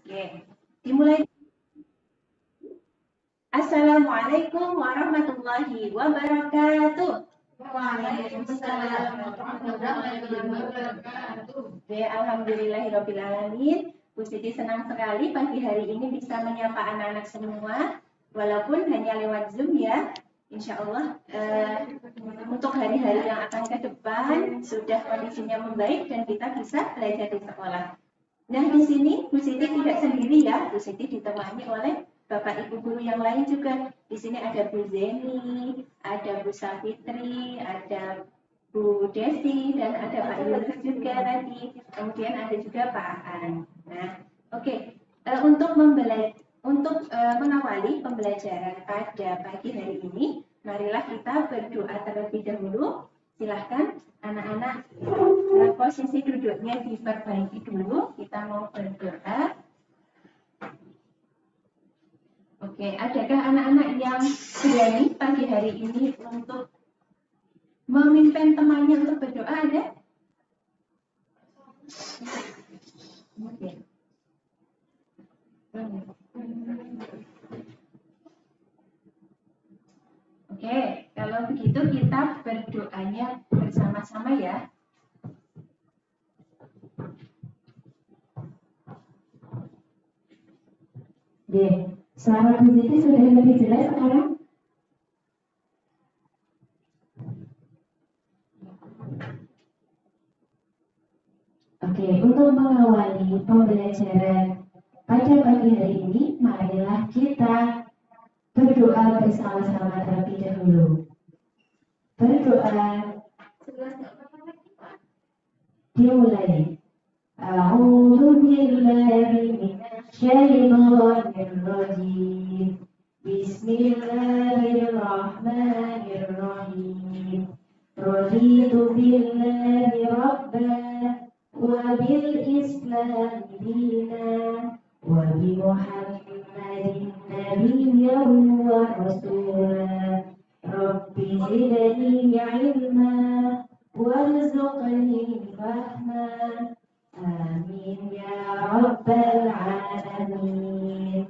Oke, dimulai. Assalamualaikum warahmatullahi wabarakatuh. Waalaikumsalam warahmatullahi wabarakatuh. Oke, alhamdulillahirobbilalamin. Bu Siti senang sekali pagi hari ini bisa menyapa anak-anak semua, walaupun hanya lewat Zoom ya. Insya Allah untuk hari-hari yang akan ke depan sudah kondisinya membaik dan kita bisa belajar di sekolah. Nah, di sini Bu Siti tidak sendiri ya. Bu Siti ditemani oleh Bapak Ibu guru yang lain juga. Di sini ada Bu Zeni, ada Bu Safitri, ada Bu Desi, dan ada Pak Yunus juga tadi. Kemudian ada juga Pak An. Nah, oke. Untuk mengawali pembelajaran pada pagi hari ini, marilah kita berdoa terlebih dahulu. Silahkan anak-anak posisi duduknya diperbaiki dulu. Kita mau berdoa. Oke, adakah anak-anak yang berani pagi hari ini untuk memimpin temannya untuk berdoa? Ada? Oke. Oke, kalau begitu kita berdoanya bersama-sama ya. Oke, suara Bu Siti sudah lebih jelas sekarang? Oke, untuk mengawali pembelajaran pada pagi hari ini, marilah kita berdoa bersama-sama terlebih dahulu. Berdoa dimulai. A'udzu billahi minasyaitonir rajim. Bismillahirrahmanirrahim. Raditu billahi rabban wa bil islam dinan wa bi Muhammadin nabiyyan wa rasulan. Rabbi zidni ilma warzuqni fahma. Amin ya rabbal alamin.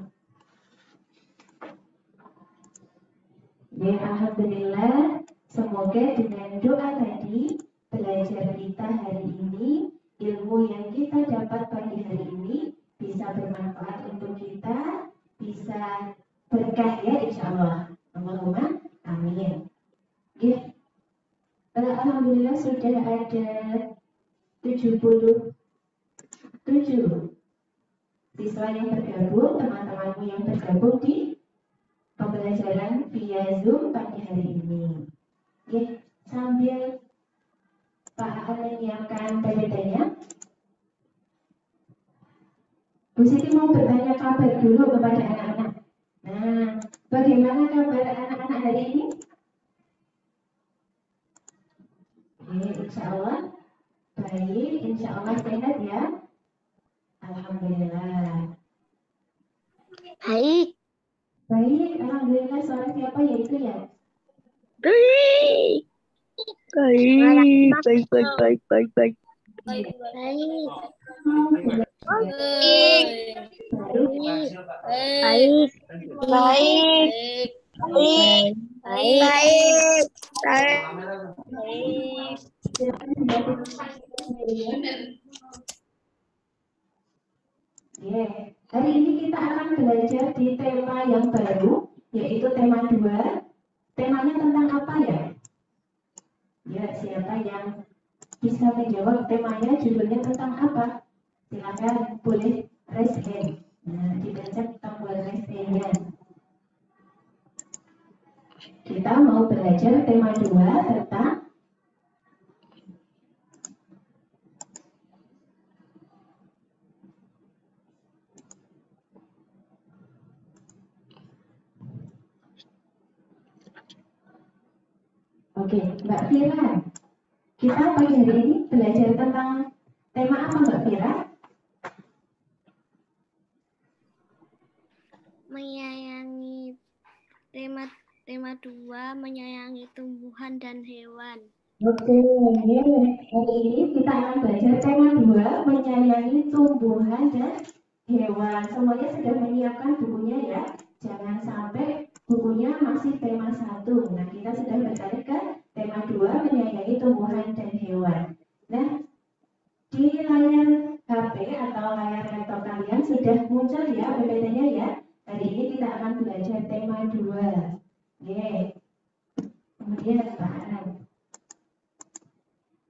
Ya, alhamdulillah, semoga dengan doa tadi belajar kita hari ini, ilmu yang kita dapat pagi hari ini bisa bermanfaat untuk kita, bisa berkah ya insya Allah. Allahumma amin. Ya, alhamdulillah sudah ada 77 siswa yang bergabung, teman-temanmu yang bergabung di pembelajaran via Zoom pagi hari ini. Ya, sambil Pak akan menyiapkan PPT-nya, Bu Siti mau bertanya kabar dulu kepada anak-anak. Nah, bagaimana kabar anak-anak hari ini? Insya Allah baik, insya Allah sehat ya. Alhamdulillah. Baik. Baik, alhamdulillah. Suara siapa ya itu ya? Baik. Baik. Baik. Baik. Baik. Baik. Baik. Baik. Hari ini kita akan belajar di tema yang baru, yaitu tema 2. Temanya tentang apa ya? Ya, siapa yang bisa menjawab temanya, judulnya tentang apa? Silakan boleh raise hand. Nah, dipencet tombol raise hand-nya. Kita mau belajar tema 2 tentang Oke, Mbak Fira. Kita pagi hari ini belajar tentang tema apa, Mbak Fira? Menyayangi tema 2, menyayangi tumbuhan dan hewan. Oke, hari ini kita akan belajar tema 2, menyayangi tumbuhan dan hewan. Semuanya sudah menyiapkan bukunya ya. Jangan sampai bukunya masih tema 1. Nah, kita sudah beralih ke tema 2, menyayangi tumbuhan dan hewan. Nah, di layar HP atau layar laptop kalian sudah muncul ya PPT-nya ya. Hari ini kita akan belajar tema 2. Oke. Kemudian bahan.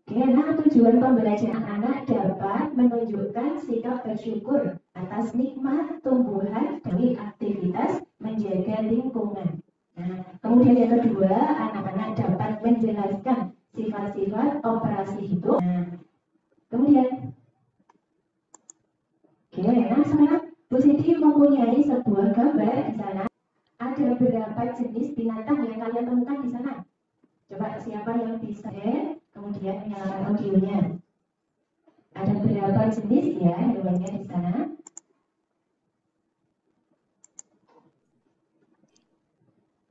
Oke, nah tujuan pembelajaran anak dapat menunjukkan sikap bersyukur atas nikmat tumbuhan dari aktivitas menjaga lingkungan. Nah, kemudian yang kedua, anak-anak dapat menjelaskan sifat-sifat operasi hidup. Nah, kemudian, oke, nah sekarang Bu Siti mempunyai sebuah gambar di sana. Ada beberapa jenis binatang yang kalian temukan di sana. Coba siapa yang bisa? Kemudian menyalakan audionya. Ada beberapa jenis ya hewannya di sana.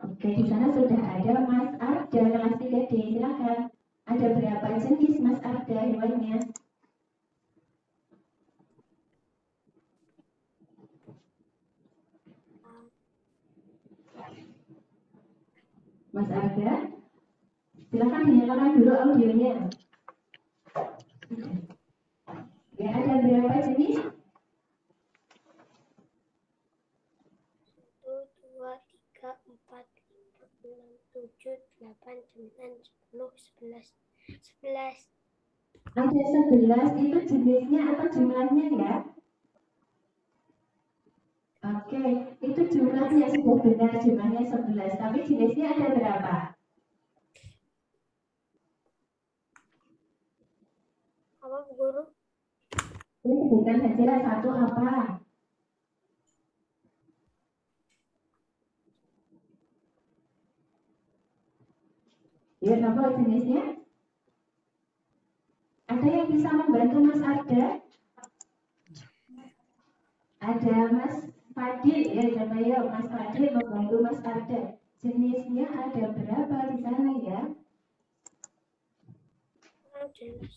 Oke, di sana sudah ada Mas Arda kelas 3D. Silakan. Ada berapa jenis Mas Arda hewannya? Mas Arda, silakan dinyalakan dulu audionya. Ya, ada berapa jenis? 1, 2, 3, 4, 5, 6, 7, 8, 9, 10, 11. 11. Ada 11, itu jenisnya atau jumlahnya ya? Oke, itu jumlahnya sudah benar, jumlahnya 11. Tapi jenisnya ada berapa? Apa Bu Guru? Ini sebutkan saja satu apa? Ya, apa jenisnya? Ada yang bisa membantu Mas Arda? Ada Mas Fadil ya, coba ya Mas Fadil membantu Mas Arda. Jenisnya ada berapa di sana ya? Jelas.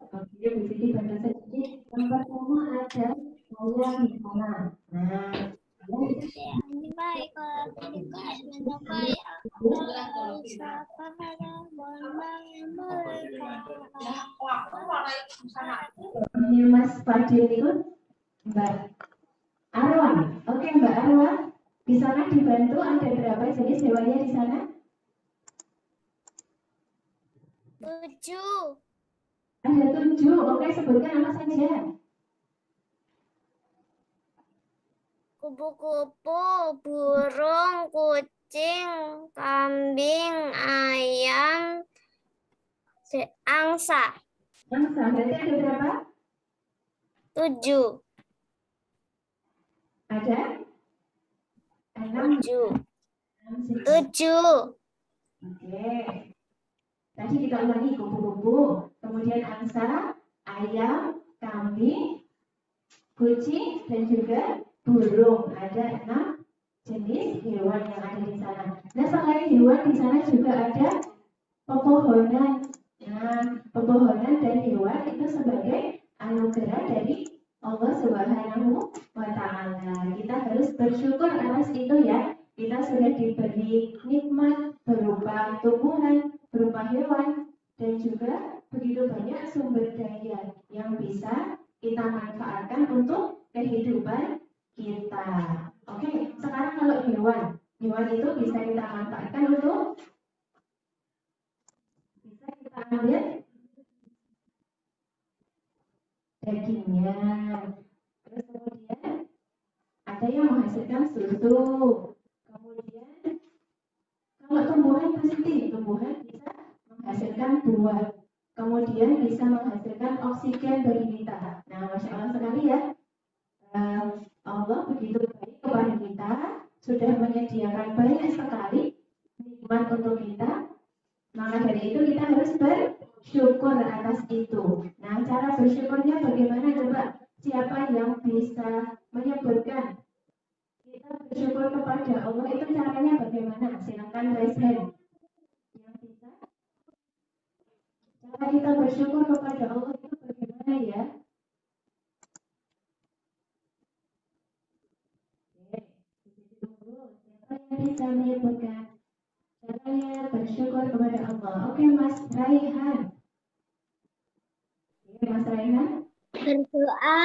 Oke, di sini bantu sedikit. Yang pertama ada ayam di sana. Nah, Ini baik kalau dikasih baik. ini Mas Fadil itu Mbak Arwan. Oke, Mbak Arwan. Di sana dibantu ada berapa jenis hewannya di sana? 7. Ada 7. Oke, sebutkan apa saja? Kupu-kupu, burung, kucing, kambing, ayam, angsa. Angsa, berarti ada berapa? 7. Ada? 6. 7. Oke. Tadi kita ulangi kupu-kupu, kemudian angsa, ayam, kambing, kucing, dan juga burung. Ada 6 jenis hewan yang ada di sana. Nah, selain hewan di sana juga ada pepohonan. Nah, pepohonan dan hewan itu sebagai anugerah dari Allah Subhanahu wa Ta'ala. Kita harus bersyukur atas itu ya. Kita sudah diberi nikmat berupa tumbuhan, berupa hewan, dan juga begitu banyak sumber daya yang bisa kita manfaatkan untuk kehidupan kita. Oke, sekarang kalau hewan itu bisa kita manfaatkan untuk bisa kita ambil dagingnya. Terus kemudian ada yang menghasilkan susu. Kemudian kalau tumbuhan positif, tumbuhan bisa menghasilkan buah. Kemudian bisa menghasilkan oksigen bagi kita. Nah, Masya Allah sekali ya. Allah begitu baik kepada kita, sudah menyediakan banyak sekali nikmat untuk kita. Maka dari itu kita harus bersyukur atas itu. Nah, cara bersyukurnya bagaimana coba? Siapa yang bisa menyebutkan? Kita bersyukur kepada Allah itu caranya bagaimana? Silakan raise hand. Yang bisa? Cara kita bersyukur kepada Allah itu bagaimana ya? Oke, tunggu. Siapa yang bisa menyebutkan caranya bersyukur kepada Allah? Oke, Mas Raihan. Oke, Mas Raihan. Berdoa.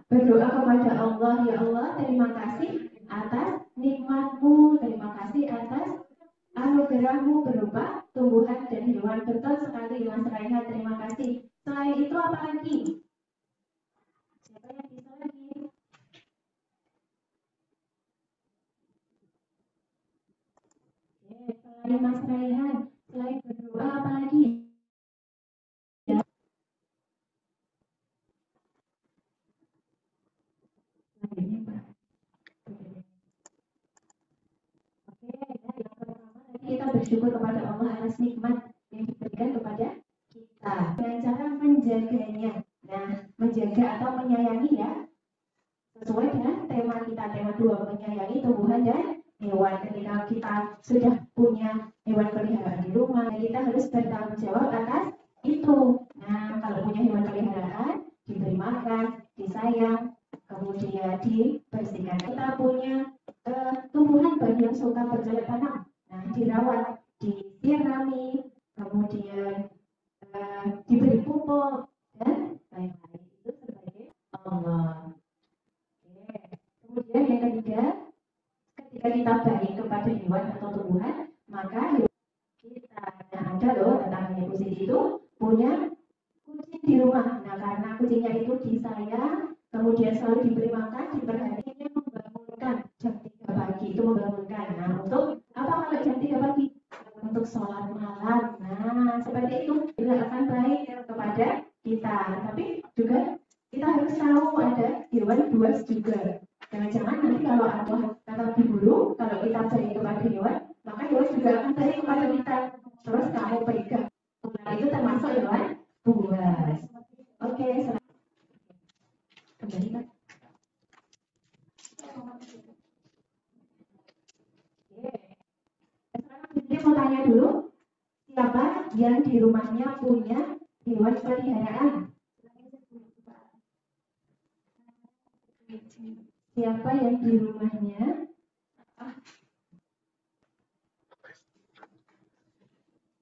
Berdoa kepada Allah. Ya Allah, terima kasih atas nikmat-Mu, terima kasih atas anugerah-Mu berupa tumbuhan dan hewan. Betul sekali, Mas Raihan, terima kasih. Selain itu apa lagi? Siapa yang bisa lagi? Oke, selain Mas Raihan, selain berdoa apa lagi? Ya. Selanjutnya, Pak. Oke, nah, yang pertama tadi kita bersyukur kepada Allah atas nikmat yang diberikan kepada kita dengan cara menjaganya. Nah, menjaga atau menyayangi ya, sesuai dengan tema kita, tema 2, menyayangi tumbuhan dan hewan. Ketika kita sudah punya hewan peliharaan di rumah, kita harus bertanggung jawab atas itu. Nah, kalau punya hewan peliharaan, diberi makan, disayang, kemudian dibersihkan. Kita punya tumbuhan bagi yang suka bercocok tanam. Nah, dirawat, disirami, kemudian diberi pupuk dan lain-lain. Itu sebagai Allah. Oke. Kemudian yang ketiga, ketika kita baik kepada hewan atau tumbuhan, maka kita ada loh tetangganya Bu Siti itu punya kucing di rumah. Nah, karena kucingnya itu disayang, kemudian selalu diberi makan, diperhatikan, membangunkan jam 3 pagi itu membangunkan. Nah, untuk apa kalau jam 3 pagi? Untuk sholat malam. Nah, seperti itu juga akan baik kepada kita. Tapi juga kita harus tahu ada hewan buas juga. Jangan-jangan nanti kalau ada kata diburu, kalau kita baik kepada hewan, maka hewan juga akan baik kepada kita. Terus kamu pegang. Ular itu termasuk hewan buas. Oke, kembali Pak. Oke. Sekarang saya mau tanya dulu, siapa yang di rumahnya punya hewan peliharaan? Siapa yang di rumahnya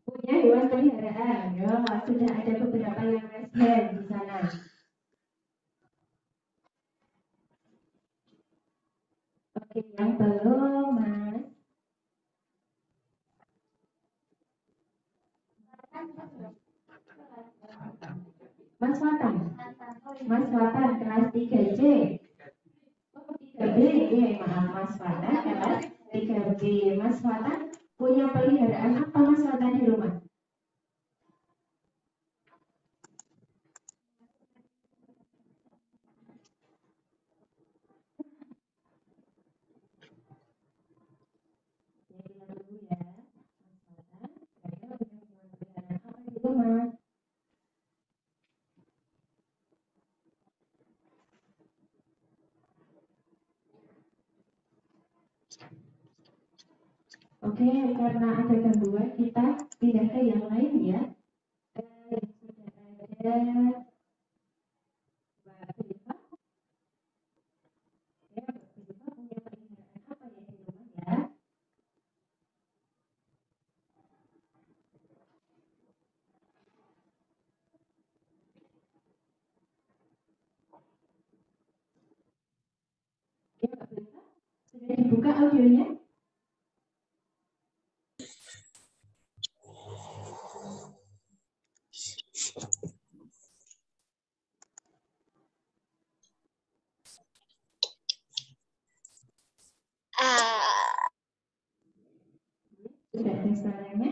punya hewan peliharaan? Ya, sudah ada beberapa yang raise hand di sana. Oke, yang belum, Mas. Mas Watan. Mas Watan, kelas 3C. Oh, 3B. Maaf, Mas Watan, kelas 3B. Mas Watan punya peliharaan apa Mas Watan di rumah? Oke, karena ada gangguan, kita pindah ke yang lain ya. Sudah ada Mbak Filipa. Ya, Mbak Filipa punya peliharaan apa ya di rumah ya? Ya, Mbak Filipa, sudah dibuka audionya? Sudah ada suaranya?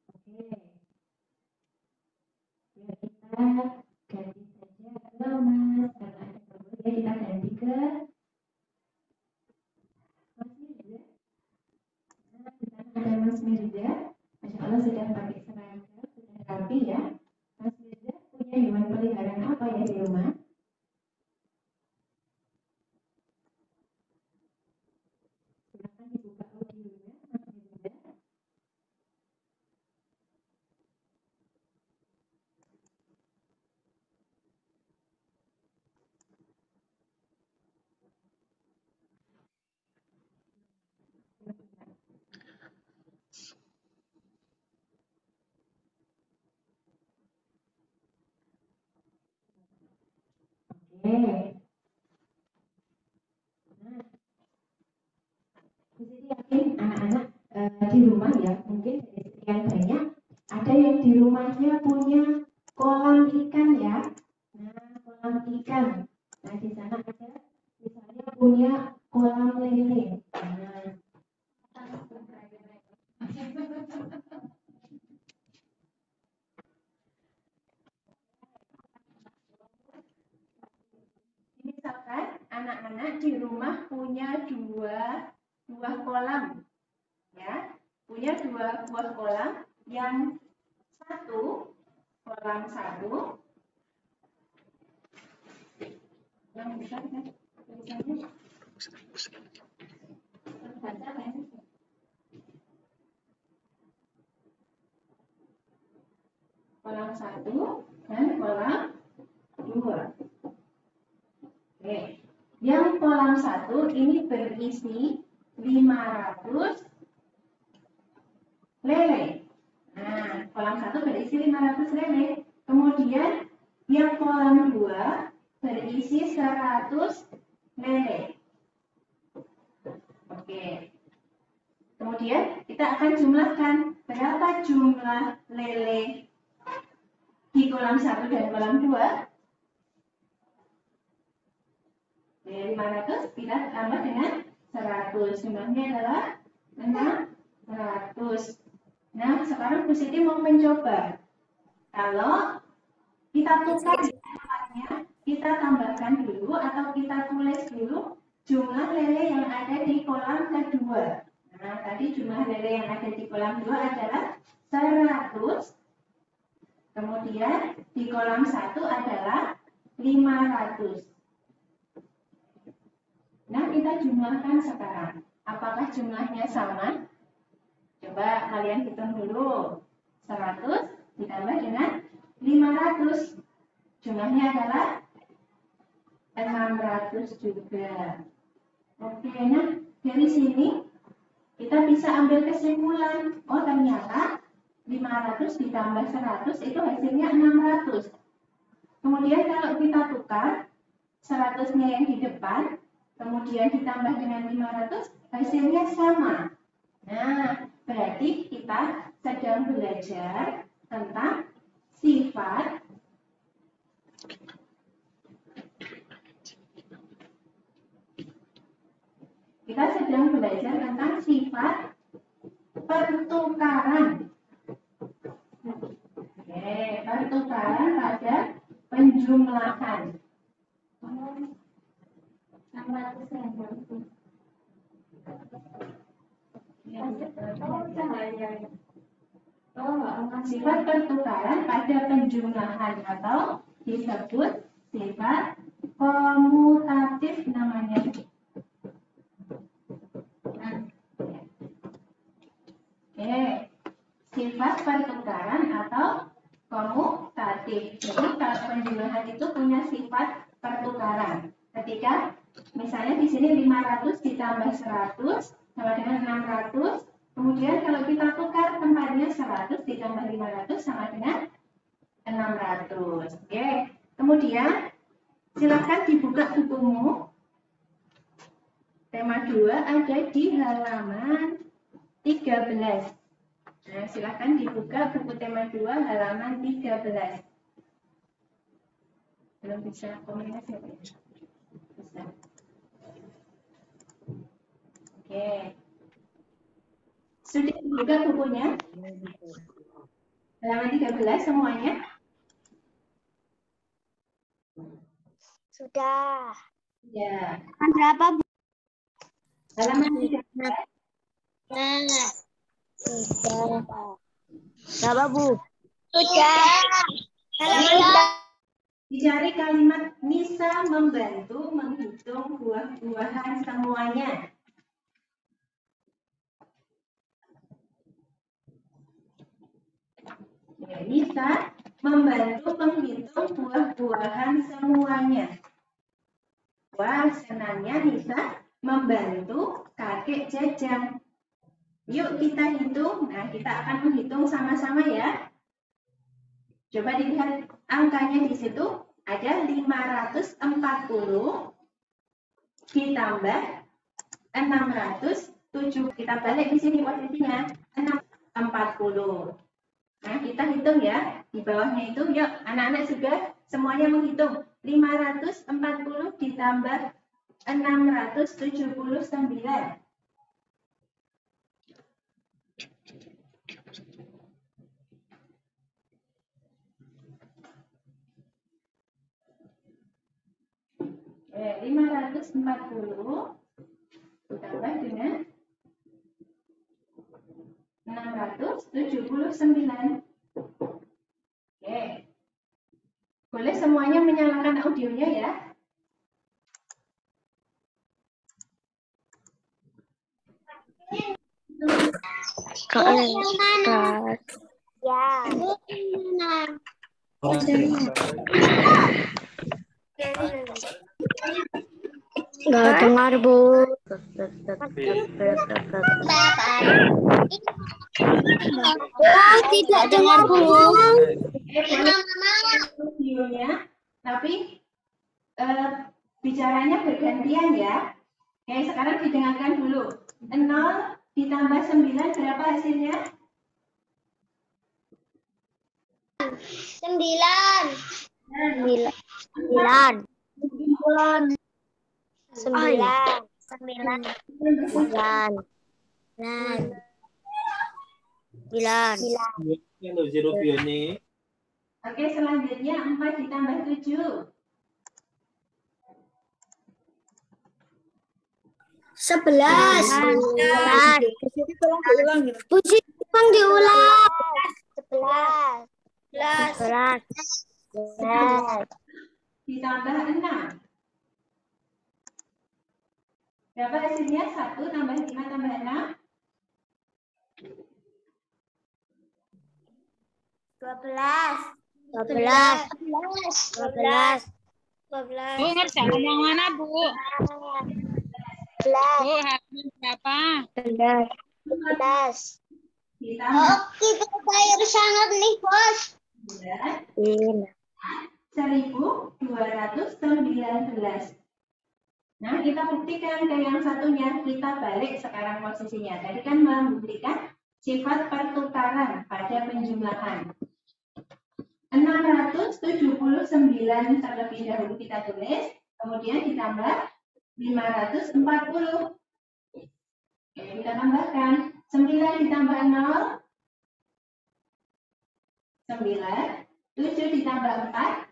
Oke. Ya, kita ganti saja ke Mas, karena ada gangguan ya, kita ganti ke Mas Mirza. Nah, di sana ada Mas Mirza. Masya Allah sudah pakai seragam, sudah rapi ya. Mas Mirza punya hewan Nah, Jadi yakin anak-anak di rumah ya, mungkin dari sekian banyak, ada yang di rumahnya punya kolam ikan ya. Nah, kolam ikan. Nah, di sana ada misalnya punya kolam lele. Nah, misalkan anak-anak di rumah punya dua buah kolam, ya, punya dua buah kolam, yang satu kolam satu, yang besar kan, tulisannya terbaca kan? Kolam satu dan kolam dua. Oke. Yang kolam satu ini berisi 500 lele. Nah, kolam satu berisi 500 lele. Kemudian yang kolam dua berisi 100 lele. Oke. Kemudian kita akan jumlahkan berapa jumlah lele di kolam satu dan kolam dua. 500 kita tambah dengan 100. Jumlahnya adalah 600. Nah, sekarang Bu Siti mau mencoba. Kalau kita tukar tempatnya, kita tambahkan dulu atau kita tulis dulu jumlah lele yang ada di kolam kedua. Nah, tadi jumlah lele yang ada di kolam 2 adalah 100. Kemudian di kolam 1 adalah 500. Nah, kita jumlahkan sekarang. Apakah jumlahnya sama? Coba kalian hitung dulu. 100 ditambah dengan 500. Jumlahnya adalah 600 juga. Oke, nah dari sini kita bisa ambil kesimpulan. Oh, ternyata 500 ditambah 100 itu hasilnya 600. Kemudian kalau kita tukar 100-nya yang di depan, kemudian ditambah dengan 500, hasilnya sama. Nah, berarti kita sedang belajar tentang sifat pertukaran. Oke, pertukaran pada penjumlahan. Sifat pertukaran pada penjumlahan atau disebut sifat komutatif namanya. Oke, sifat pertukaran atau komutatif. Jadi kalau penjumlahan itu punya sifat pertukaran. Ketika misalnya di sini 500 ditambah 100 sama dengan 600. Kemudian kalau kita tukar tempatnya 100 ditambah 500 sama dengan 600. Oke. Kemudian silakan dibuka bukumu. Tema 2 ada di halaman 13. Nah, silakan dibuka buku tema 2 halaman 13. Belum bisa komunikasi ya? Bisa. Oke. Sudah dibuka bukunya? Halaman 13 semuanya? Sudah. Ya. Berapa, Bu? Halaman 13. Nah. Sudah. Berapa, Bu? Sudah. Dicari kalimat Nisa membantu menghitung buah-buahan semuanya. Ya, Nisa membantu menghitung buah-buahan semuanya. Wah, senangnya Nisa membantu kakek Jajang. Yuk kita hitung. Nah, kita akan menghitung sama-sama ya. Coba dilihat angkanya di situ. Ada 540 ditambah 607. Kita balik di sini posisinya 640. Nah, kita hitung ya. Di bawahnya itu, yuk anak-anak sudah semuanya menghitung. 540 ditambah 679. Oke, 540 ditambah dengan 679. Oke. Boleh semuanya menyalakan audionya ya. Ya. Nggak dengar, Bu. Tidak dengar, Bu. Audionya, tapi bicaranya bergantian ya. Oke, sekarang didengarkan dulu. 0 ditambah 9 berapa hasilnya? 9. 9. Oke, selanjutnya 4 ditambah 7. 11. Puji tolong diulang. 11. Ditambah 6. Berapa hasilnya? 1 tambah 5 tambah 6. 12. Bu, ngerjakan yang mana, Bu? 11. Bu, hasil berapa? 11. Ditambah Kita bayar sangat nih, Bos. 1219. Nah, kita buktikan ke yang satunya. Kita balik sekarang posisinya. Tadi kan membuktikan sifat pertukaran pada penjumlahan. 679 terlebih dahulu kita tulis, kemudian ditambah 540. Oke, kita tambahkan 9 ditambah 0, 9, 7 ditambah 4,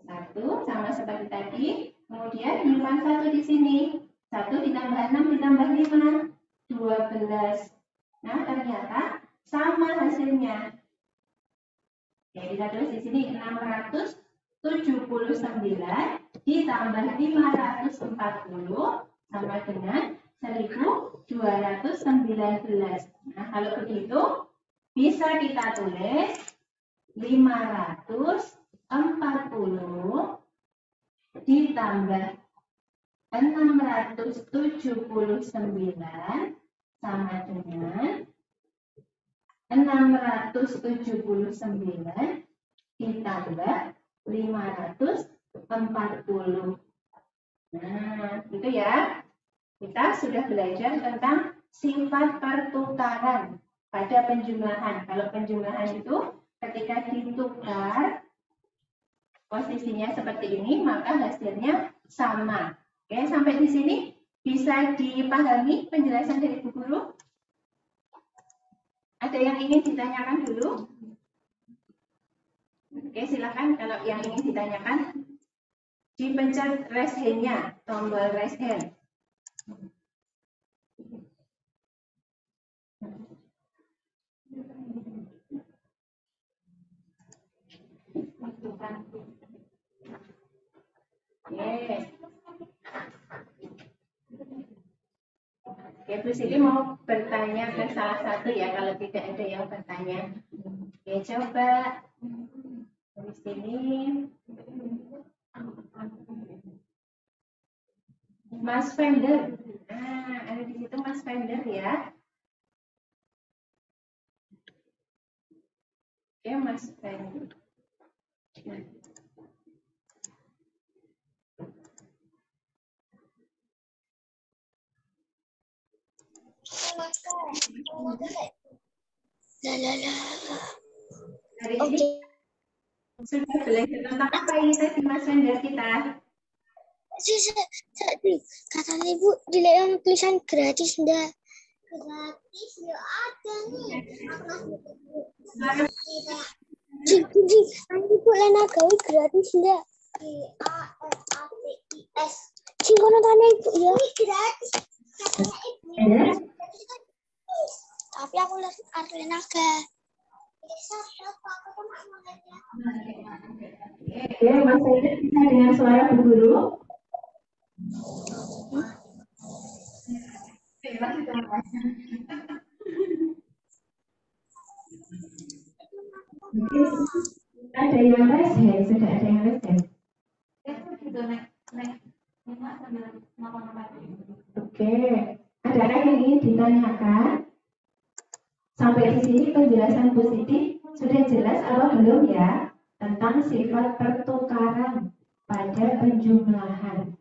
1, sama seperti tadi. Kemudian nyimpan 1 di sini. 1 ditambah 6 ditambah 5, 12. Nah, ternyata sama hasilnya. Oke, kita tulis di sini 679 ditambah 540 sama dengan 1219. Nah, kalau begitu bisa kita tulis 540 ditambah 679 sama dengan 679 ditambah 540. Nah, gitu ya. Kita sudah belajar tentang sifat pertukaran pada penjumlahan. Kalau penjumlahan itu ketika ditukar posisinya seperti ini, maka hasilnya sama. Oke, sampai di sini bisa dipahami penjelasan dari Bu Guru? Ada yang ingin ditanyakan dulu? Oke, silakan kalau yang ingin ditanyakan. Dipencet raise hand-nya, tombol raise hand. Oke, Bu Siti mau bertanya ke salah satu ya, kalau tidak ada yang bertanya. Oke, coba di sini. Mas Fender. Nah, ada di situ Mas Fender ya. Oke, Mas Fender. Hari ini sudah belajar tentang apa ini tadi Mas Wender kita? Katanya Ibu dilihat tulisan gratis enggak? Gratis ya ada nih. Jadi Ibu Lena gawe gratis enggak? GRATIS. Sing kono tanya Ibu ya. Gratis. Katanya Ibu. Tapi aku lihat Arlena ga. Oke, Mas Wender bisa dengar suara Bu Guru? Mungkin ada yang raise hand, sudah ada yang raise hand. Oke, adakah yang ingin ditanyakan? Sampai di sini penjelasan positif sudah jelas apa belum ya tentang sifat pertukaran pada penjumlahan.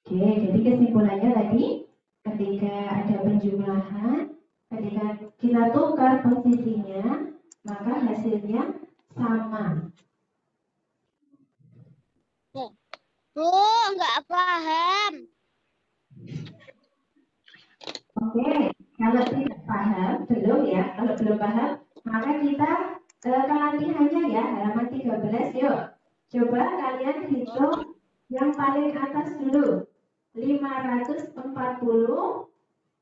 Oke, jadi kesimpulannya tadi ketika ada penjumlahan, ketika kita tukar posisinya, maka hasilnya sama. Bu, enggak paham. Oke, kalau tidak paham, belum ya. Kalau belum paham, maka kita ke latihannya ya, halaman 13 yuk. Coba kalian hitung yang paling atas dulu. 540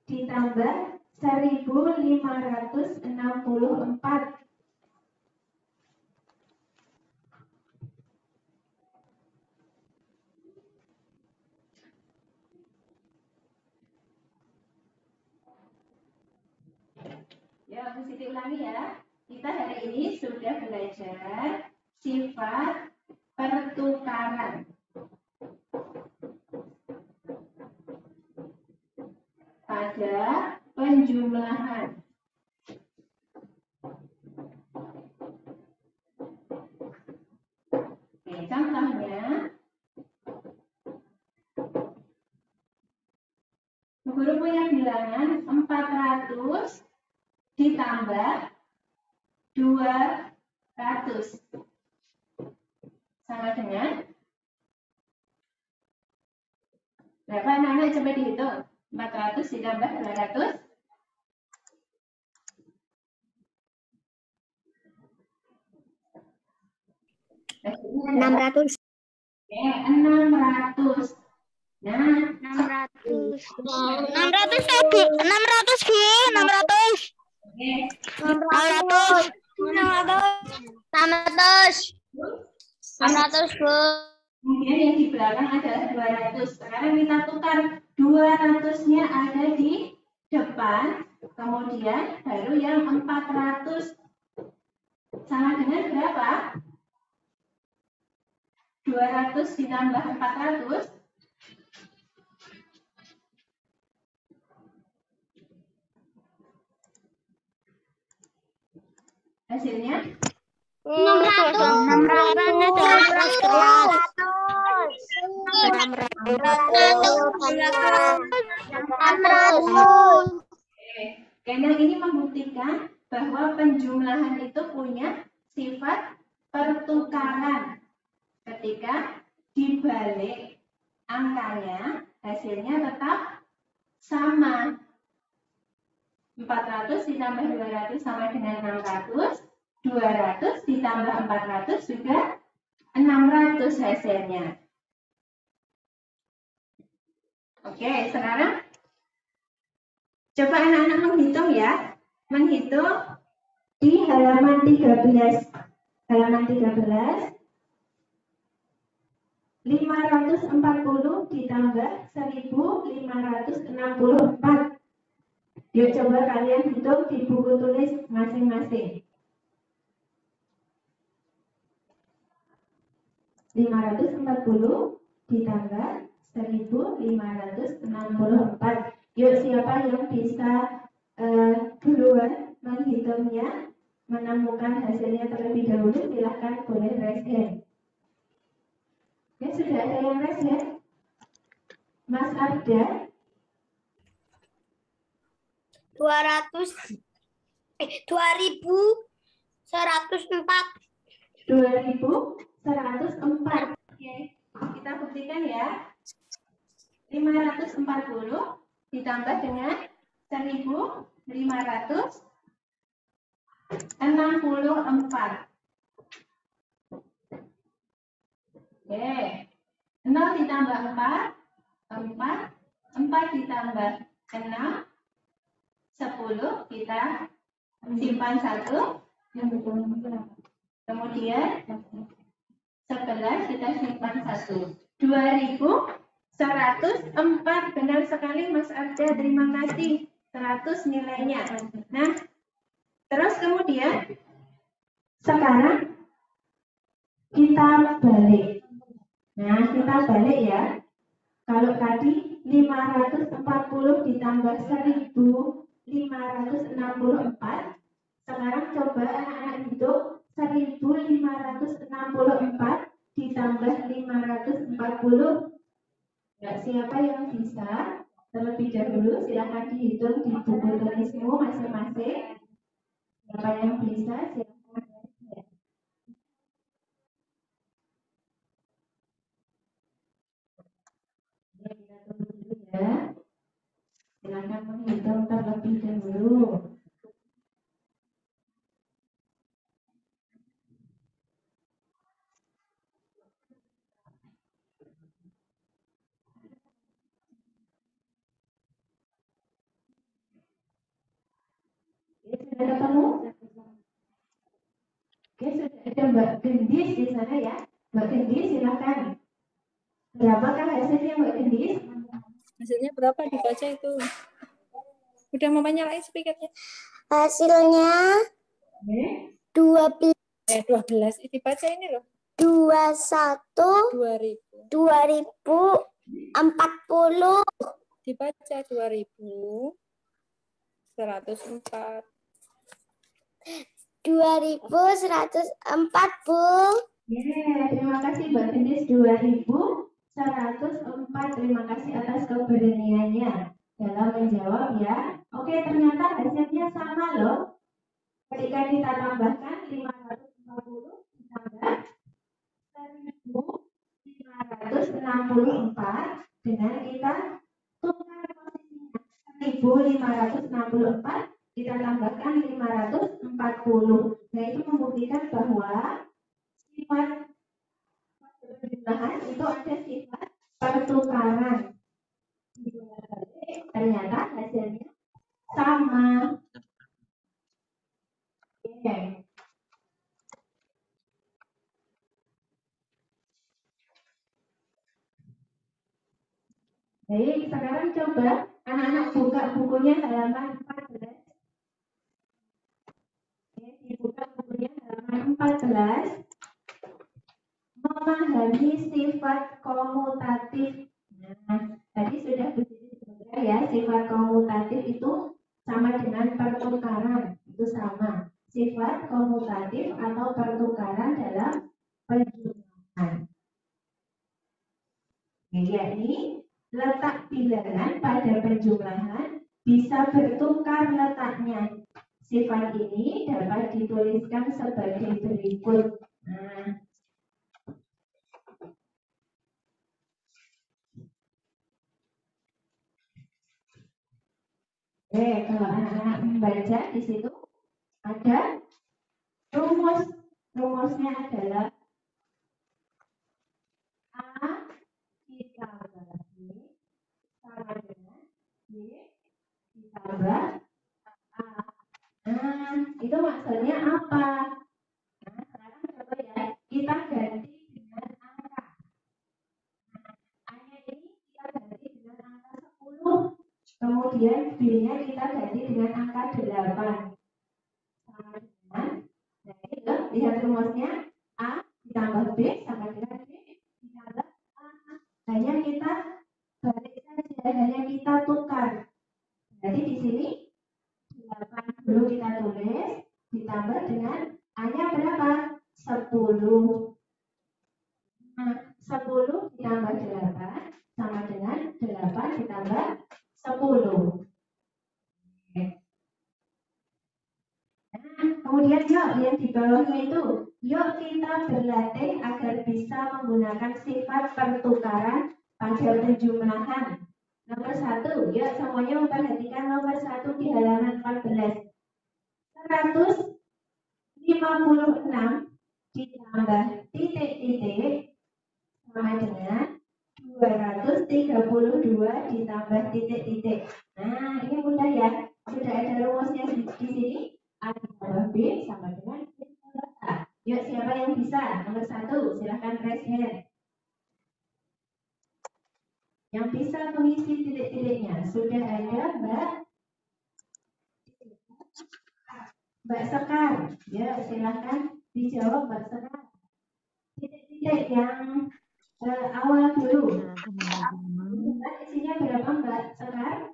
ditambah 1564. Ya, Bu Siti ulangi ya. Kita hari ini sudah belajar sifat pertukaran. Pada penjumlahan. Oke, contohnya. Bu Guru punya bilangan 400 ditambah 200 sama dengan berapa? Anak-anak coba dihitung. 400 ditambah 200 600. Oke, 600. Nah, 600. 600 Bu. 600 Bu. 600. oke. 600. 600. 600 Bu. Kemudian yang di belakang adalah 200. Sekarang kita tukar 200-nya ada di depan, kemudian baru yang 400 sama dengan berapa? 200 ditambah 400 hasilnya 600. Kalian ini membuktikan bahwa penjumlahan itu punya sifat pertukaran. Ketika dibalik angkanya, hasilnya tetap sama. 400 ditambah 200 sama dengan 600. 200 ditambah 400 juga 600 hasilnya. Oke, sekarang coba anak-anak menghitung ya. Menghitung di halaman 13. Halaman 13. 540 ditambah 1564. Yuk coba kalian hitung di buku tulis masing-masing. 540 ditambah 1564. Yuk siapa yang bisa duluan? menghitungnya, menemukan hasilnya terlebih dahulu, silahkan boleh raise hand. Ya, sudah ada yang raise hand? Mas Arda? 2104. 2104. Oke, kita buktikan ya. 540 ditambah dengan 1564. Oke. 0 ditambah 4, 4. 4 ditambah 6, 10. Kita simpan 1. Kemudian 11 kita simpan 1. 2104. Benar sekali Mas Arda, terima kasih. 100 nilainya. Nah, terus kemudian sekarang kita balik. Nah, kita balik ya. Kalau tadi 540 ditambah 1564, sekarang coba anak-anak hitung 1564 ditambah 540. Ya, siapa yang bisa? Terlebih dahulu silahkan dihitung di buku tulismu masing-masing. Siapa yang bisa? Silahkan. Ya, kita tunggu dulu ya. Silahkan menghitung terlebih dahulu. Sudah ketemu? Oke, sudah ada Mbak Gendis di sana ya. Mbak Gendis, silakan. Berapakah hasilnya Mbak Gendis? Hasilnya berapa dibaca itu? Udah mau nyalain speakernya? Hasilnya 12 12. Dibaca ini loh. 21 2040. Dibaca 2104. 2104, Bu. Ya, terima kasih Mbak Gendis 2104. Terima kasih atas keberaniannya dalam menjawab ya. Oke, ternyata hasilnya sama loh. Ketika kita tambahkan 540 ditambah 1564 dengan kita tukar posisinya. 1564 kita tambahkan 540. Nah, itu membuktikan bahwa sifat perjumlahan itu ada sifat pertukaran. Ternyata hasilnya sama. Oke. Baik, sekarang coba anak-anak buka bukunya halaman 14. Dibuka bukunya halaman 14. Memahami sifat komutatif. Nah, tadi sudah disebutkan ya, sifat komutatif itu sama dengan pertukaran. Itu sama. Sifat komutatif atau pertukaran dalam penjumlahan. Yakni letak bilangan pada penjumlahan bisa bertukar letaknya. Sifat ini dapat dituliskan sebagai berikut. Nah, kalau anak-anak membaca di situ ada rumus. Rumusnya adalah A ditambah B sama dengan Y ditambah A. Nah, itu maksudnya apa? Nah, sekarang coba ya, kita ganti dengan angka. Nah, A-nya ini kita ganti dengan angka 10. Kemudian B-nya kita ganti dengan angka 8. Sama dengan, nah ini loh, lihat rumusnya. A ditambah B sama dengan B ditambah A. Hanya kita balik saja, hanya kita tukar. Jadi di sini 8 dulu kita tulis. ditambah dengan A-nya berapa? 10. Nah, 10 ditambah 8 sama dengan 8 ditambah 10. Oke. Nah, kemudian yuk yang di bawahnya itu, yuk kita berlatih agar bisa menggunakan sifat pertukaran pada penjumlahan. Nomor 1, yuk semuanya memperhatikan nomor 1 di halaman 14. 156 ditambah titik-titik sama dengan 232 ditambah titik-titik. Nah, ini mudah ya. Sudah ada rumusnya di sini. A ditambah B sama dengan B ditambah A. Yuk, siapa yang bisa? Nomor 1, silahkan raise hand. Yang bisa mengisi titik-titiknya. Sudah ada Mbak Sekar. Ya, silahkan dijawab Mbak Sekar. Titik-titik yang awal dulu. Isinya berapa Mbak Sekar?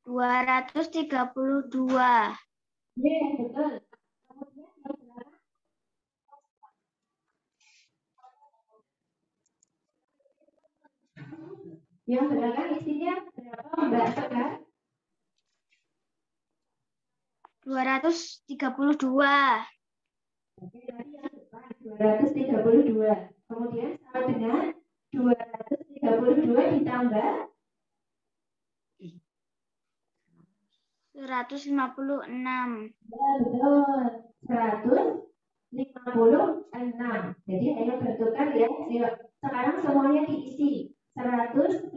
232. Ya, betul. Kemudian yang belakang isinya berapa Mbak Sekar? 232. Oke, tadi yang depan 232. Kemudian sama dengan 232 ditambah 156. ya, betul 156. Jadi ayo bertukar ya. Yuk, sekarang semuanya diisi. 156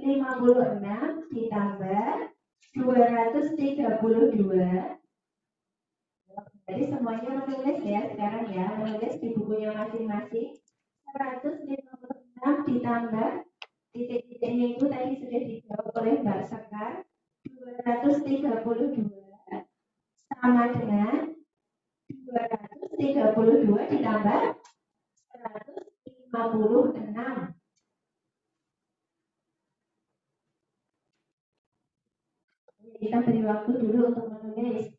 ditambah 232. Jadi semuanya menulis ya sekarang ya, menulis di bukunya masing-masing. 156 ditambah titik-titiknya itu tadi sudah dijawab oleh Mbak Sekar. 232 sama dengan 232 ditambah 156. Kita beri waktu dulu untuk menulis.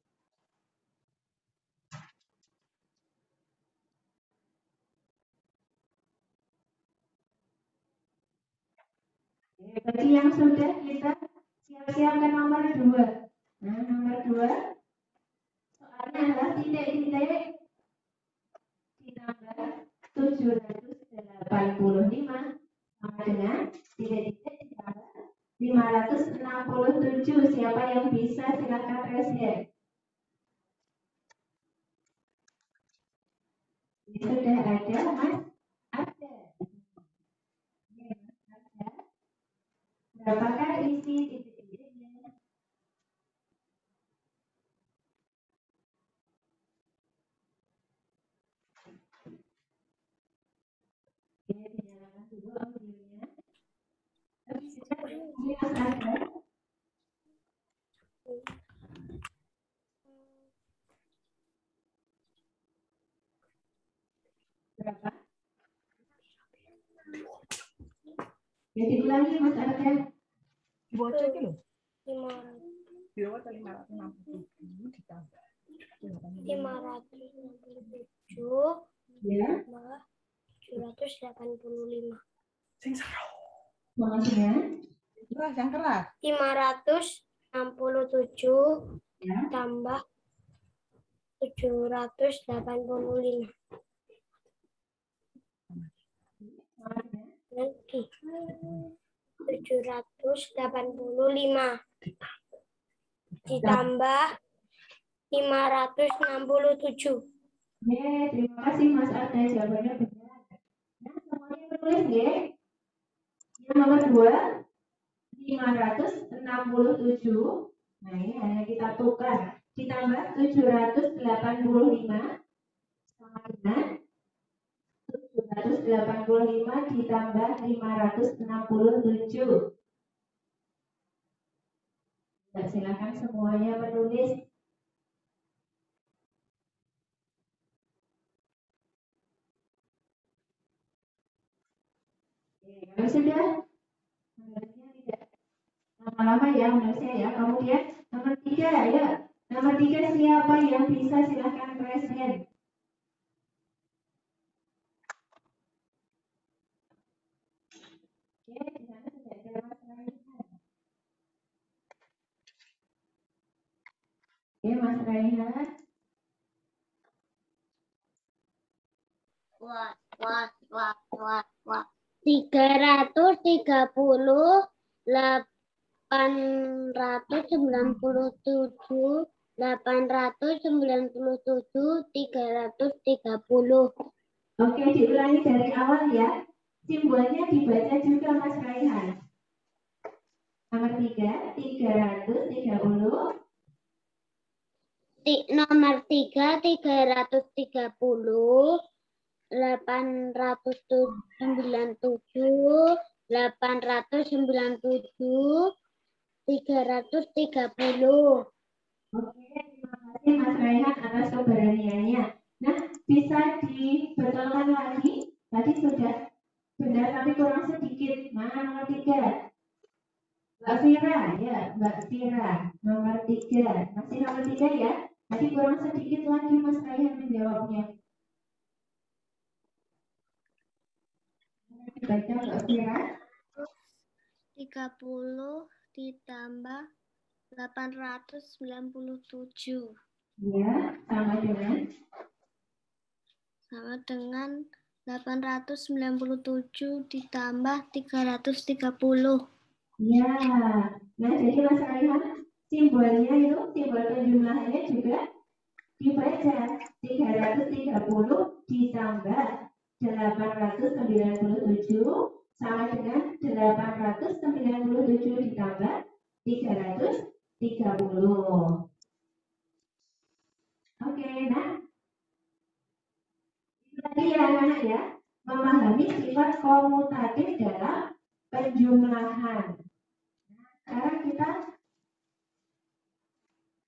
Bagi yang sudah kita siap-siapkan nomor 2. Nah, nomor 2 soalnya adalah titik-titik ditambah 785 sama dengan titik-titik ditambah 567. Siapa yang bisa silakan raise hand. Ini sudah ada Mas? Ada. Berapakah isi titik-titiknya? Oke, dinyalakan dulu audionya. Tapi sudah ada. Berapa? Ya diulangi Mas Arden. Bocor itu loh. 500. Berapa tadi 567 ditambah 567 Ya. tambah 785. sing seru. Maksudnya? Keras, yang keras. 567 Ya. tambah 785. Lagi 785 ditambah 567. Terima kasih Mas Arda, jawabannya benar. Nah, semuanya menulis ya. Yang nomor 2, 567. Nah, ini hanya kita tukar. Ditambah 785 sama dengan 785 ditambah 567. Nah, silakan semuanya menulis. Kalau sudah, menulisnya tidak lama-lama ya menulisnya ya. Kemudian nomor 3 ya, Nomor 3 siapa yang bisa, silahkan raise hand. Oke, di sana sudah ada Mas Raihan. Oke, Mas Raihan. Wah. 330, 897, 897, 330. Oke, diulangi dari awal ya. Simbolnya dibaca juga Mas Raihan. Nomor 3, 330. Nomor 3, 330, 897, 897, 330. Oke, terima kasih Mas Raihan atas keberaniannya. Nah, bisa dibetulkan lagi. Tadi sudah benar tapi kurang sedikit. Mana nomor 3? Mbak Fira, ya, Mbak Fira. Nomor 3. Masih nomor 3 ya. Tadi kurang sedikit lagi Mas Raihan menjawabnya. Baca Mbak Fira. 30 ditambah 897. Ya, sama dengan 897 ditambah 330. ya. Nah, jadi Mas Raihan, simbolnya itu, simbol penjumlahannya juga dibaca 330 ditambah 897 sama dengan 897 ditambah 330. Oke, nah tadi ya anak-anak ya, memahami sifat komutatif dalam penjumlahan. Nah, sekarang kita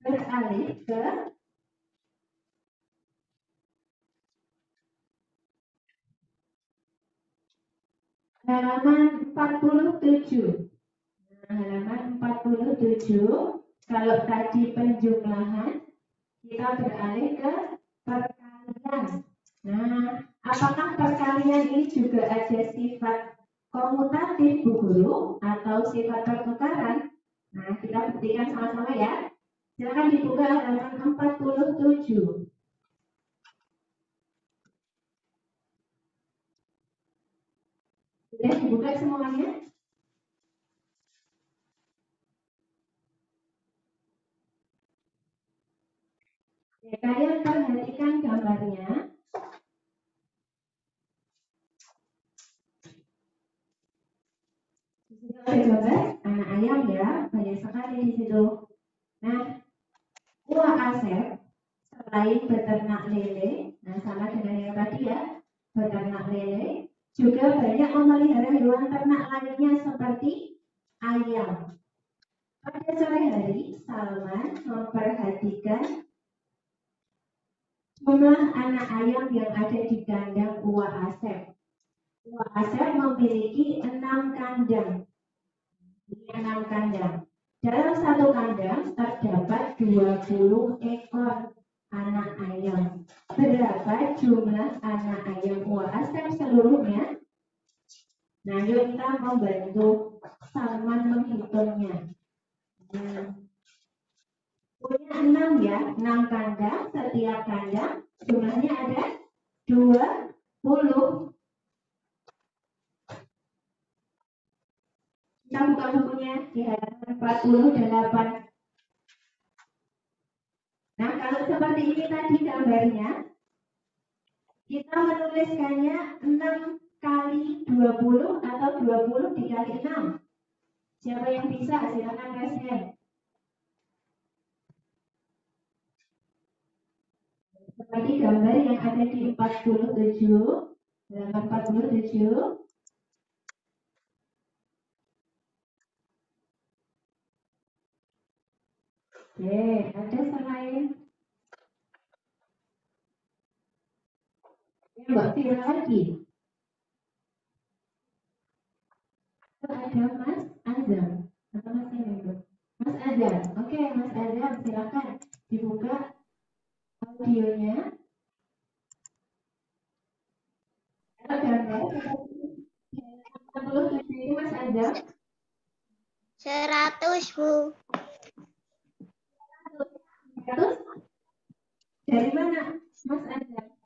beralih ke halaman 47. Nah, halaman 47, kalau tadi penjumlahan, kita beralih ke perkalian. Nah, apakah perkalian ini juga ada sifat komutatif, Bu Guru, atau sifat pertukaran? Nah, kita buktikan sama-sama ya. Silakan dibuka halaman 47. Sudah dibuka semuanya? Ya, kalian perhatikan gambarnya. Di situ ada gambar anak ayam ya, banyak sekali di situ. Nah, buah Asep selain beternak lele, nah sama dengan yang tadi ya, beternak lele, juga banyak memelihara hewan ternak lainnya seperti ayam. Pada sore hari, Salman memperhatikan jumlah anak ayam yang ada di kandang Uwa Asep. Uwa Asep memiliki 6 kandang. 6 kandang. Dalam satu kandang terdapat 20 ekor anak ayam. Berapa jumlah anak ayam Uwa Asep seluruhnya? Nah, yuk kita membantu Salman menghitungnya. Punya 6 ya, 6 kandang, setiap kandang jumlahnya ada 20. Kita buka bukunya di halaman 48. Nah, kalau seperti ini tadi gambarnya, kita menuliskannya 6 kali 20 atau 20 dikali 6. Siapa yang bisa? Silakan raise hand. Seperti gambar yang ada di 47, halaman 47. Oke, ada selain Mbak Fira lagi. Ada Mas Azam. Atau Mas yang itu? Mas Azam. Oke, Oke, Mas Adam, silakan dibuka audionya. Gambar 47 ini Mas Adam. 100, Bu. 100? Dari mana, Mas Adam?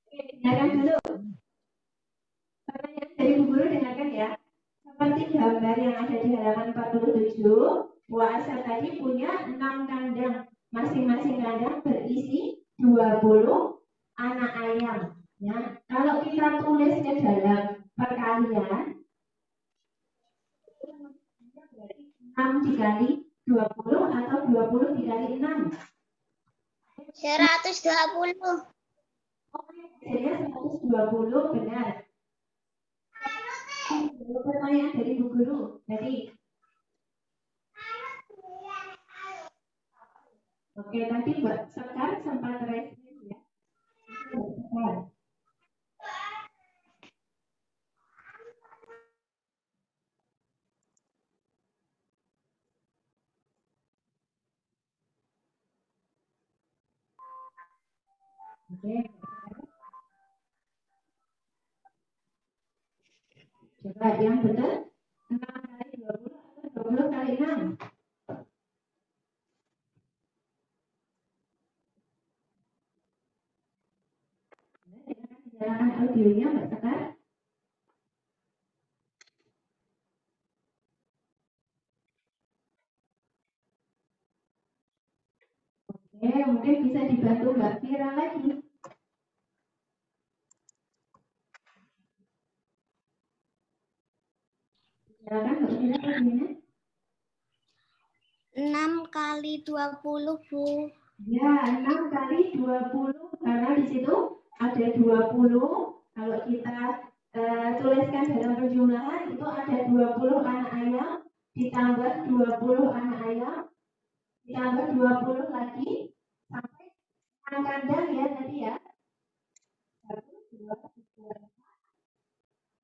Oke, dengarkan dulu. Pertanyaan dari Bu Guru, dengarkan ya. Seperti gambar yang ada di halaman 47, Puasa tadi punya 6 kandang. Masing-masing kandang berisi 20 anak ayam. Ya, kalau kita tulis ke dalam perkalian, 6 dikali 20 atau 20 dikali 6. 120. Oke, jadi 120 benar. Pertanyaan dari Bu Guru tadi. Oke, nanti Mbak Sekar sempat respon ya. Sekar. Oke. Coba yang benar 6 kali 20 atau 20 kali 6. Silakan audionya Mbak Sekar. Oke, mungkin bisa dibantu Mbak Fira lagi. Silakan Mbak Fira audionya. 6 kali 20, Bu. Ya, 6 kali 20 karena di situ ada 20. Kalau kita tuliskan dalam penjumlahan itu ada 20 anak ayam ditambah 20 anak ayam ditambah 20 lagi sampai 6 kandang ya tadi ya. 1, 2, 3,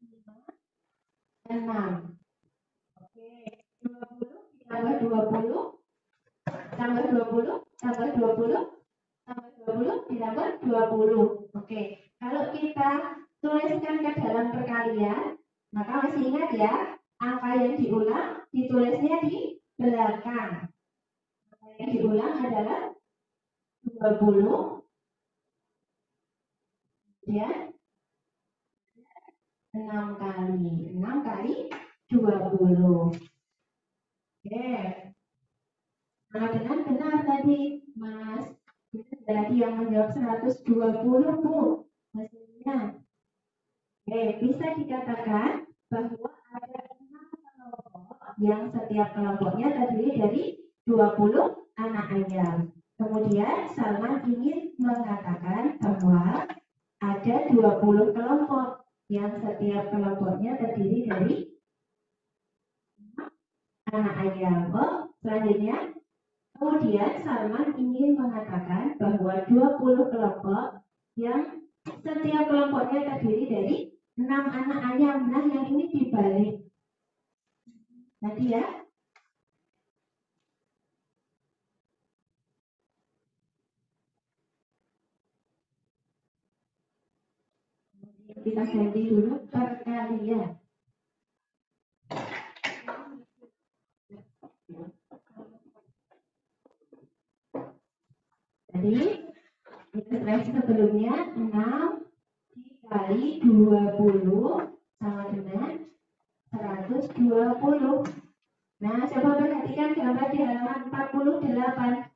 4, 5, 6. Oke, 20 ditambah 20 tambah 20 tambah 20 tambah 20 ditambah 20. Oke, kalau kita tuliskan ke dalam perkalian, maka masih ingat ya, angka yang diulang ditulisnya di belakang. Angka yang diulang adalah 20, kemudian 6 kali 20. Oke, nah benar tadi Mas. Jadi yang menjawab 120 Bu hasilnya. Oke, bisa dikatakan bahwa ada 6 kelompok yang setiap kelompoknya terdiri dari 20 anak ayam. Kemudian Salman ingin mengatakan bahwa ada 20 kelompok yang setiap kelompoknya terdiri dari anak ayam. Oh, selanjutnya kemudian Salman ingin mengatakan bahwa 20 kelompok yang setiap kelompoknya terdiri dari 6 anak ayam. Nah, yang ini dibalik. Tadi ya. Kita ganti dulu perkalian. Jadi, kita sebelumnya 6 dikali 20 sama dengan 120. Nah, coba perhatikan gambar di halaman 48.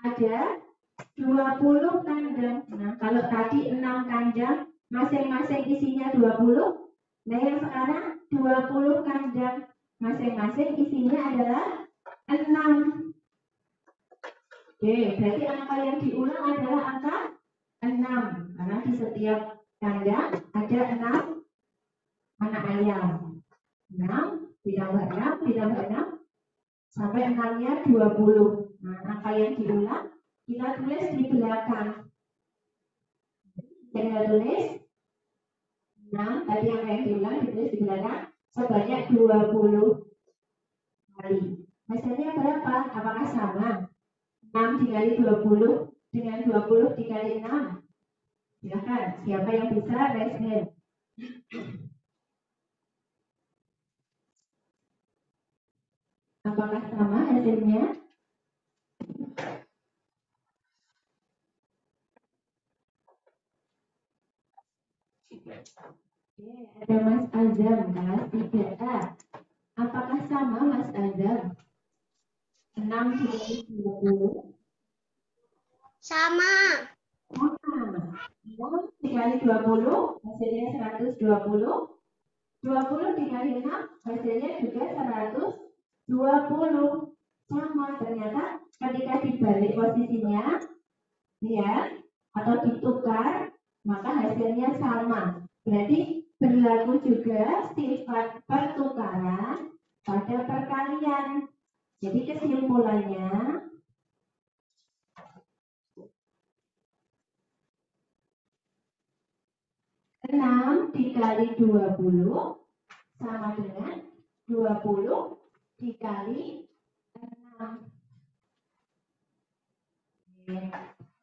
Ada 20 kandang. Nah, kalau tadi 6 kandang, masing-masing isinya 20. Nah, yang sekarang 20 kandang, masing-masing isinya adalah 6. Oke, berarti angka yang diulang adalah angka 6. Karena di setiap kandang ada 6 anak ayam. 6 ditambah 6 ditambah 6 sampai 6-nya 20. Nah, angka yang diulang kita tulis di belakang. Kita tulis 6, tadi angka yang diulang ditulis di belakang. sebanyak 20 kali. Hasilnya berapa? Apakah sama? 6 dikali 20 dengan 20 dikali 6. Silahkan, siapa yang bisa raise hand? Apakah sama hasilnya? Oke, ada Mas Azam kelas 3A. Apakah sama Mas Azam? 6 dikali 20 Sama. 6 dikali 20 hasilnya 120. 20 dikali 6 hasilnya juga 120. Sama, ternyata ketika dibalik posisinya ya atau ditukar maka hasilnya sama. Berarti berlaku juga sifat pertukaran pada perkalian. Jadi kesimpulannya 6 dikali 20 sama dengan 20 dikali 6.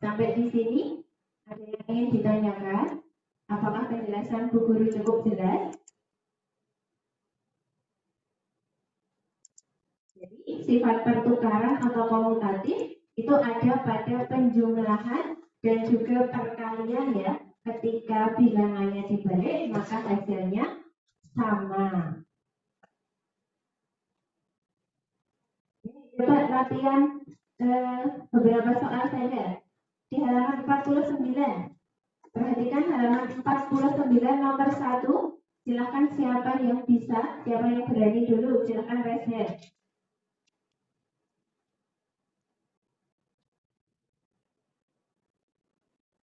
Sampai di sini ada yang ingin ditanyakan? Apakah penjelasan Bu Guru cukup jelas? Jadi sifat pertukaran atau komutatif itu ada pada penjumlahan dan juga perkalian ya. Ketika bilangannya dibalik maka hasilnya sama. Coba latihan beberapa soal saja di halaman 49. Perhatikan halaman 49 nomor 1. Silakan siapa yang bisa, siapa yang berani dulu, silakan raise hand.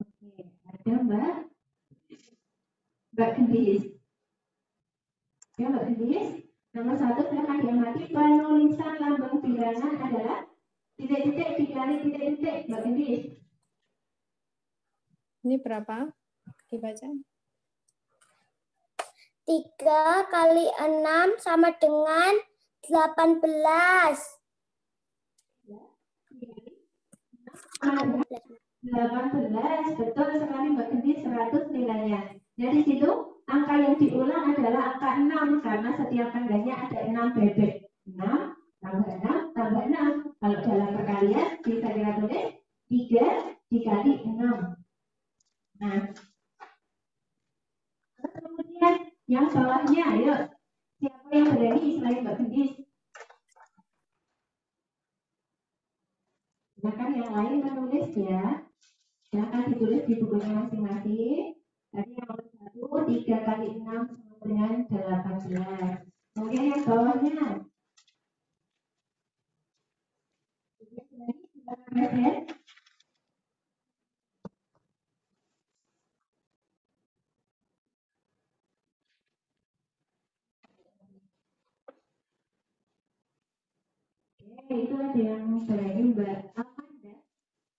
Oke, ada Mbak Gendis. Ya, Mbak Gendis. Nomor 1 silakan diamati. Penulisan lambang bilangan adalah titik-titik dikali titik-titik. Mbak Gendis. Ini berapa? Dibaca. 3 kali 6 sama dengan 18. 18, betul sekali Mbak Gendis, 100 nilainya. Dari situ angka yang diulang adalah angka 6 karena setiap tandanya ada 6 bebek. 6 tambah 6 tambah 6. Kalau dalam perkalian bisa kita tulis 3 dikali 6. Nah, kemudian yang bawahnya, ayo siapa yang berani selain Mbak Gendis? Silakan yang lain menulis ya. Silakan ditulis di bukunya masing-masing. Tadi yang nomor 1, 3 kali 6 sama dengan 18. Kemudian yang bawahnya. Oke, itu ada yang berani Mbak Amanda.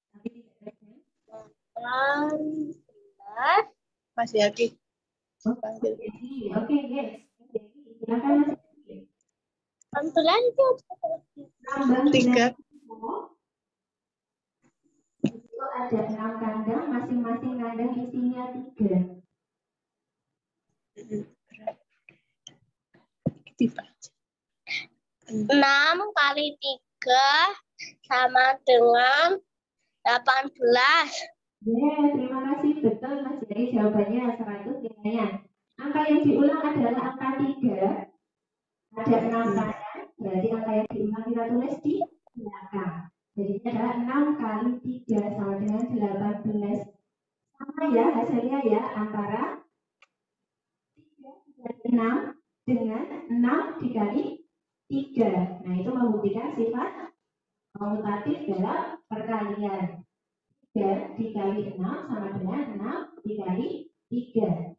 Tapi tidak ada. Masih Yaki. Oke, yes. Silakan Mas. Tampilan itu Lambang 3. itu ada 6 kandang, masing-masing kandang isinya 3. Dibaca. 6 kali 3 sama dengan 18. Terima kasih. Betul Mas Jadi jawabannya 100 nilainya. Angka yang diulang adalah angka 3. Ada 6 kandang, berarti angka yang diulang kita tulis di belakang. Jadi ini adalah 6 kali 3 sama dengan 18. Sama ya hasilnya ya antara 3 dikali 6 dengan 6 dikali 3. Nah itu membuktikan sifat komutatif dalam perkalian. 3 dikali 6 sama dengan 6 dikali 3.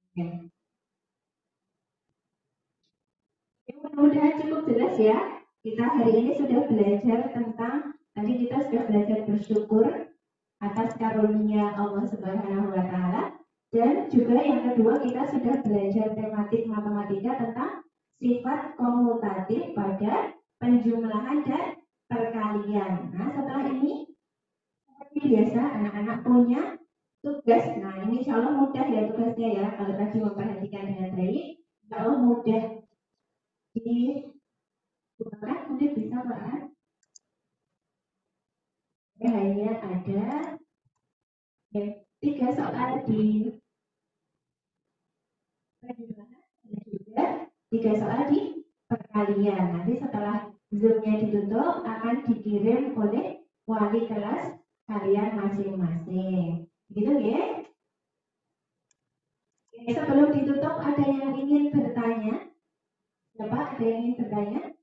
Oke. Mudah-mudahan cukup jelas ya. Kita hari ini sudah belajar tentang, tadi kita sudah belajar bersyukur atas karunia Allah Subhanahu wa Ta'ala. Dan juga yang kedua kita sudah belajar tematik matematika tentang sifat komutatif pada penjumlahan dan perkalian. Nah, setelah ini seperti biasa anak-anak punya tugas. Nah, ini insya Allah mudah ya tugasnya ya. Kalau tadi memperhatikan dengan baik, insya Allah mudah dibuatkan. Mungkin bisa Pak. Hanya ada 3 soal di penjumlahan dan juga 3 soal di perkalian. Nanti setelah Zoom-nya ditutup akan dikirim oleh wali kelas kalian masing-masing. Gitu ya. Sebelum ditutup ada yang ingin bertanya? Siapa ada yang ingin bertanya?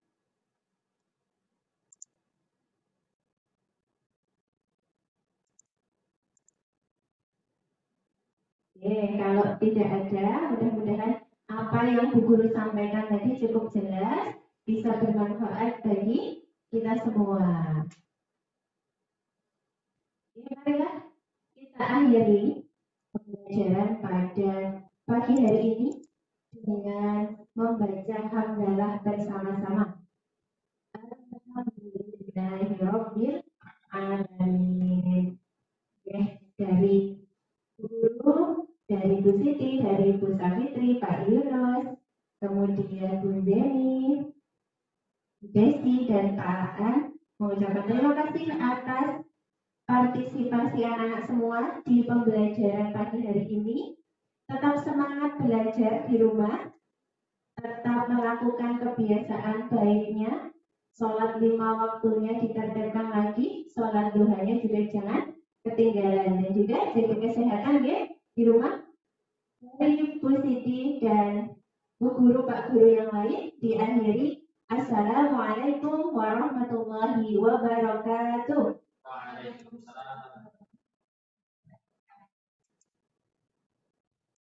Kalau tidak ada, mudah-mudahan apa yang Bu Guru sampaikan tadi cukup jelas, bisa bermanfaat bagi kita semua. Marilah kita akhiri pembelajaran pada pagi hari ini dengan membaca hamdalah bersama-sama. Alhamdulillahirabbil alamin. Dari Guru, dari Bu Siti, dari Bu Safitri, Pak Yunus, kemudian Bu Zeni, Desi, dan Pak Aan mengucapkan terima kasih atas partisipasi anak-anak semua di pembelajaran pagi hari ini. Tetap semangat belajar di rumah, tetap melakukan kebiasaan baiknya, sholat 5 waktunya ditertibkan lagi, sholat duhanya juga jangan ketinggalan, dan juga jaga kesehatan ya di rumah. Dari Bu Siti dan Bu Guru, Pak Guru yang lain diakhiri. Assalamualaikum warahmatullahi wabarakatuh.